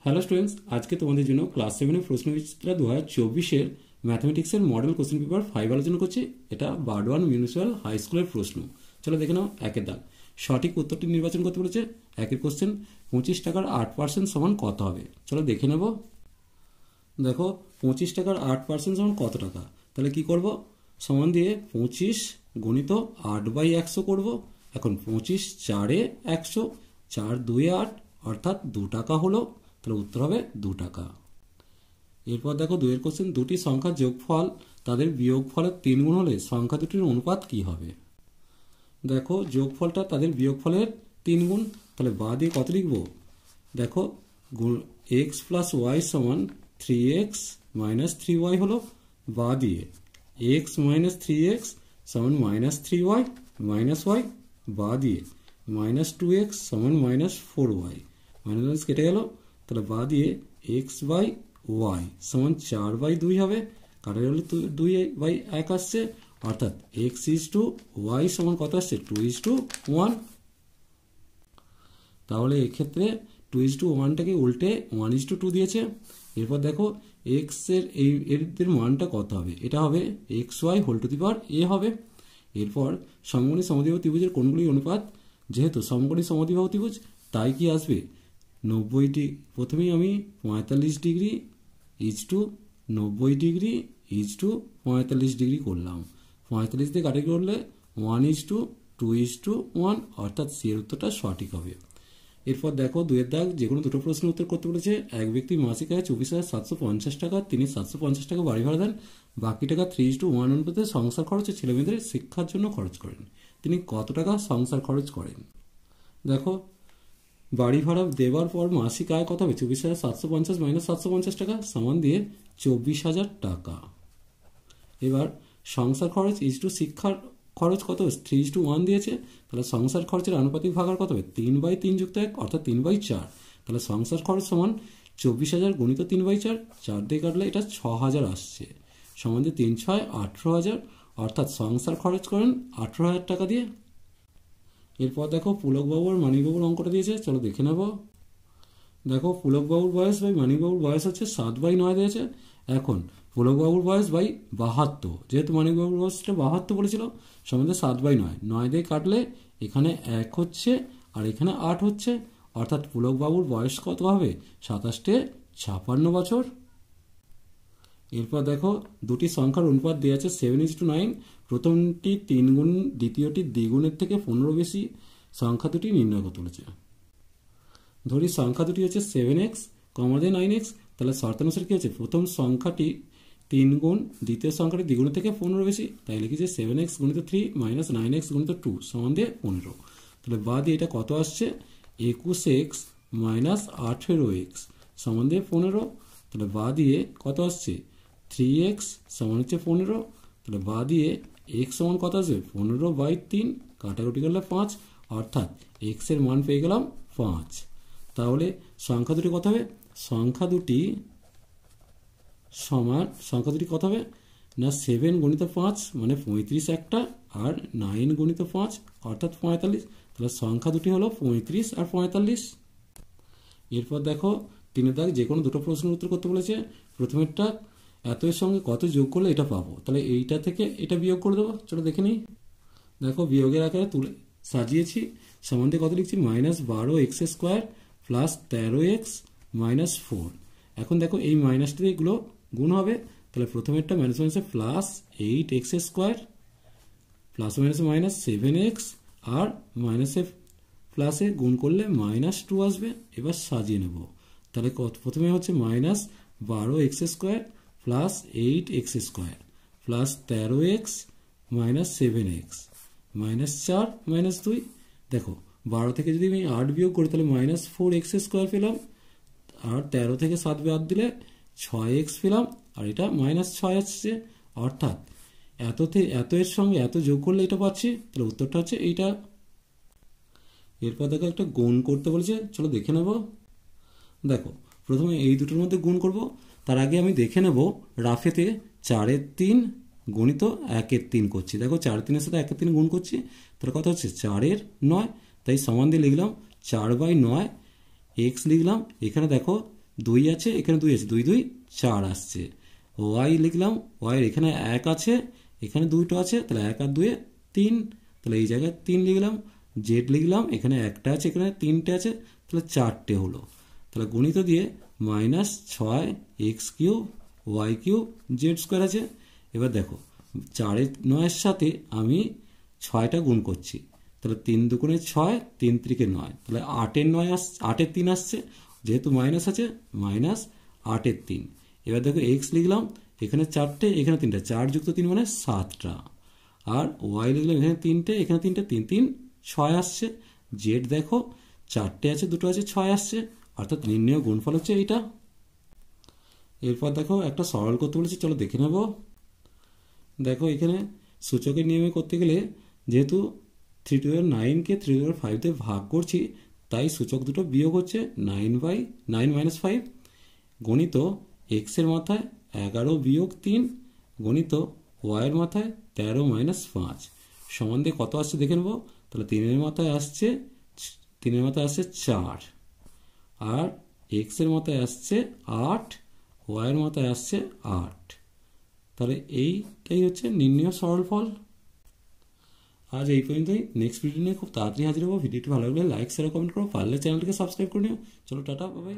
Hello students, আজকে তোমাদের জন্য ক্লাস 7 প্রশ্নবিচিত্রা 2024 ম্যাথমেটিক্সের মডেল কোশ্চেন পেপার 5 আলোচনা করছি। এটা বারডোয়ান মিউনিসিপ্যাল হাই স্কুলের প্রশ্ন। চলো দেখে নাও। একের দাগ, সঠিক উত্তরটি নির্বাচন করতে বলেছে। একের কোশ্চেন, 25 টাকার 8% সমান কত হবে? চলো দেখে নেব। দেখো 25 টাকার 8% সমান কত টাকা? তাহলে কি করব? সমান দিয়ে 25 গুণিত 8/100 করব। এখন 25 4-এ 100, 4 2-এ 8, অর্থাৎ 2 টাকা হলো। তাহলে উত্তর হবে 2 টাকা। এরপর দেখো দুইয়ের কোশ্চেন, দুটি সংখ্যার যোগফল তাদের বিয়োগফলের 3 গুণ হলে সংখ্যা দুটির অনুপাত কি হবে? দেখো যোগফলটা তাদের বিয়োগফলের 3 গুণ, তাহলে বা দিয়ে কত লিখব? দেখো x প্লাস ওয়াই সমান 3x মাইনাস 3y হলো। বা দিয়ে x মাইনাস 3x সমান মাইনাস 3y মাইনাস y। বা দিয়ে মাইনাস 2x সমান মাইনাস 4y, মাইনাস কেটে গেল। তাহলে বা দিয়ে এক্স বাই ওয়াই সমান 4/2 হবে। কাটা গেলে 2/1 আসছে, অর্থাৎ এক্স ইজ টু ওয়াই সমান কত আসছে? 2:1। তাহলে এক্ষেত্রে 2:1টাকে উল্টে 1:2 দিয়েছে। এরপর দেখো এক্স এর এর মানটা কত হবে? এটা হবে xy whole to the power a হবে। এরপর সমকোণী সমদ্বিবাহু ত্রিভুজের কোণগুলি অনুপাত, যেহেতু সমকোণী সমদ্বিবাহু ত্রিভুজ তাই কি আসবে? 90 প্রথমেই আমি 45 degree is to 90 degree is to 45 degree করলাম। 45 দিয়ে কাটি করলে 1:2:1, অর্থাৎ সি এর উত্তরটা সঠিক হবে। এরপর দেখো দুয়ের দাগ, যে কোনো দুটো প্রশ্নের উত্তর করতে বলেছে। এক ব্যক্তি মাসিক আয় 24,750 টাকা, তিনি 750 টাকা বাড়ি ভাড়া দেন, বাকি টাকা 3:1 অনুপাতে সংসার খরচে ছেলেমেয়েদের শিক্ষার জন্য খরচ করেন। তিনি কত টাকা সংসার খরচ করেন? দেখো বাড়ি ভাড়া দেওয়ার পর মাসিক আয় কত হবে? 24,750 মাইনাস 750 টাকা সমান দিয়ে 24,000 টাকা। এবার সংসার খরচ ইজ টু শিক্ষার খরচ কত? 3:1 দিয়েছে। তাহলে সংসার খরচের আনুপাতিক ভাগার কত হবে? 3/3 যুক্ত 1, অর্থাৎ 3/4। তাহলে সংসার খরচ সমান 24,000 গুণিত 3/4, 4 দিয়ে কাটলে এটা 6,000 আসছে। সমান দিয়ে 3 6 18,000, অর্থাৎ সংসার খরচ করেন 18,000 টাকা দিয়ে। এরপর দেখো পুলকবাবু আর মানিকবাবুর অঙ্কটা দিয়েছে। চলো দেখে নেব। দেখো পুলকবাবুর বয়স বাই মানিকবাবুর বয়স হচ্ছে 7/9 দিয়েছে। এখন পুলকবাবুর বয়স বাই 72, যেহেতু মানিকবাবুর বয়সটা 72 বলেছিল, সমানে 7/9, 9 দিয়ে কাটলে এখানে 1 হচ্ছে আর এখানে 8 হচ্ছে, অর্থাৎ পুলকবাবুর বয়স কত হবে? 57 বছর। এরপর দেখো দুটি সংখ্যার অনুপাত দেওয়া আছে 7:9। প্রথমটি 3 গুণ, দ্বিতীয়টি দ্বিগুণের থেকে 15 বেশি। সংখ্যা দুটি নির্ণয় করতে বলেছে। ধরি সংখ্যা দুটি হচ্ছে 7x, 9x। তাহলে শর্তানুসারে কি হচ্ছে? প্রথম সংখ্যাটি 3 গুণ, দ্বিতীয় সংখ্যাটি দ্বিগুণের থেকে 15 বেশি। তাই লিখেছে 7x গুণিত 3 মাইনাস 9x গুণিত 2 সমান দিয়ে 15। তাহলে বা দিয়ে এটা কত আসছে? 21x মাইনাস 18x সমান দিয়ে 15। তাহলে বা দিয়ে কত আসছে? 3x সমান হচ্ছে 15। তাহলে বা দিয়ে x সমান কত আসবে? 15/3, কাটাকুটি করলে 5, অর্থাৎ x এর মান পেয়ে গেলাম 5। তাহলে সংখ্যা দুটি কত হবে? সংখ্যা দুটি কত হবে না? 7 গুণিত 5 মানে 35 একটা, আর 9 গুণিত 5 অর্থাৎ 45। তাহলে সংখ্যা দুটি হলো 35 আর 45। এরপর দেখো 3 দাগ, যে কোনো দুটো প্রশ্নের উত্তর করতে বলেছে। প্রথমেরটা, এত এর সঙ্গে কত যোগ করলে এটা পাবো? তাহলে এইটা থেকে এটা বিয়োগ করে দেবো। চলো দেখে নিই। দেখো বিয়োগের আকারে তুলে সাজিয়েছি। সমান দিয়ে কত লিখছি? -12x² plus 13x minus 4। এখন দেখো এই মাইনাসটা দিয়ে এগুলো গুণ হবে। তাহলে প্রথমেরটা মাইনাস মাইনাসে প্লাস 8x² প্লাস মাইনাসে মাইনাস 7x, আর মাইনাসে প্লাসে গুণ করলে -2 আসবে। এবার সাজিয়ে নেব। তাহলে প্রথমে হচ্ছে -12x² plus 8x² plus 13x minus 7x minus 4 minus 2। দেখো 12 থেকে যদি আমি 8 বিয়োগ করি তাহলে -4x² পেলাম, আর 13 থেকে 7 বাদ দিলে 6x পেলাম, আর এটা -6 আসছে। অর্থাৎ এত এর সঙ্গে এত যোগ করলে এটা পাচ্ছি। তাহলে উত্তরটা হচ্ছে এইটা। এরপর দেখো একটা গুণ করতে বলেছে। চলো দেখে নেব। দেখো প্রথমে এই দুটোর মধ্যে গুণ করব। তার আগে আমি দেখে নেব রাফেতে 4-এর 3 গুণিত 1-এর 3 করছি। দেখো 4-3 সাথে 1-এর 3 গুণ করছি, তাহলে কত হচ্ছে? 4-এর 9। তাই সমান দিয়ে লিখলাম 4/9 x লিখলাম। এখানে দেখো 2 আছে, এখানে 2 আছে, 2 2 4 আসছে। ওয়াই লিখলাম, ওয়াইয়ের এখানে 1 আছে, এখানে 2টো আছে, তাহলে 1 আর 2 3, তাহলে এই জায়গায় 3 লিখলাম। জেড লিখলাম, এখানে 1টা আছে, এখানে 3টে আছে, তাহলে 4টে হলো। তাহলে গণিত দিয়ে -6 x cube y cube z square আছে। এবার দেখো 4 9-এর সাথে আমি 6টা গুণ করছি, তাহলে 3 দুগুণে 6, 3 3-কে 9, তাহলে 8-এর 9 আসছে, 8-এর 3 আসছে, যেহেতু মাইনাস আছে -8-এর 3। এবার দেখো এক্স লিখলাম, এখানে 4টে, এখানে 3টে, 4 যুক্ত 3 মানে 7টা। আর ওয়াই লিখলাম, এখানে 3টে, এখানে 3টে, 3 3 6 আসছে। জেড দেখো 4টে আছে, 2টো আছে, 6 আসছে, অর্থাৎ নির্ণয় গুণফল হচ্ছে এইটা। এরপর দেখো একটা সরল করতে বলেছি, চলো দেখে নেব। দেখো এখানে সূচকের নিয়মে করতে গেলে যেহেতু 3^9কে 3^5 দিয়ে ভাগ করছি, তাই সূচক দুটো বিয়োগ হচ্ছে 9 - 5 গণিত এক্সের মাথায় 11 বিয়োগ 3 গণিত ওয়াইয়ের মাথায় 13 - 5 সমান দিয়ে কত আসছে দেখে নেব। তাহলে 3-এর মাথায় আসছে 4, আর এক্সের মাথায় আসছে 8, ওয়াইয়ের মাথায় আসছে 8। তাহলে এইটাই হচ্ছে নির্ণয় সরল ফল। আজ এই পর্যন্তই। নেক্সট ভিডিও নিয়ে খুব তাড়াতাড়ি হাজির হবো। ভিডিওটি ভালো লাগলে লাইক শেয়ার কমেন্ট করো, পারলে চ্যানেলটিকে সাবস্ক্রাইব করে নিও। চলো টাটা, বাই বাই।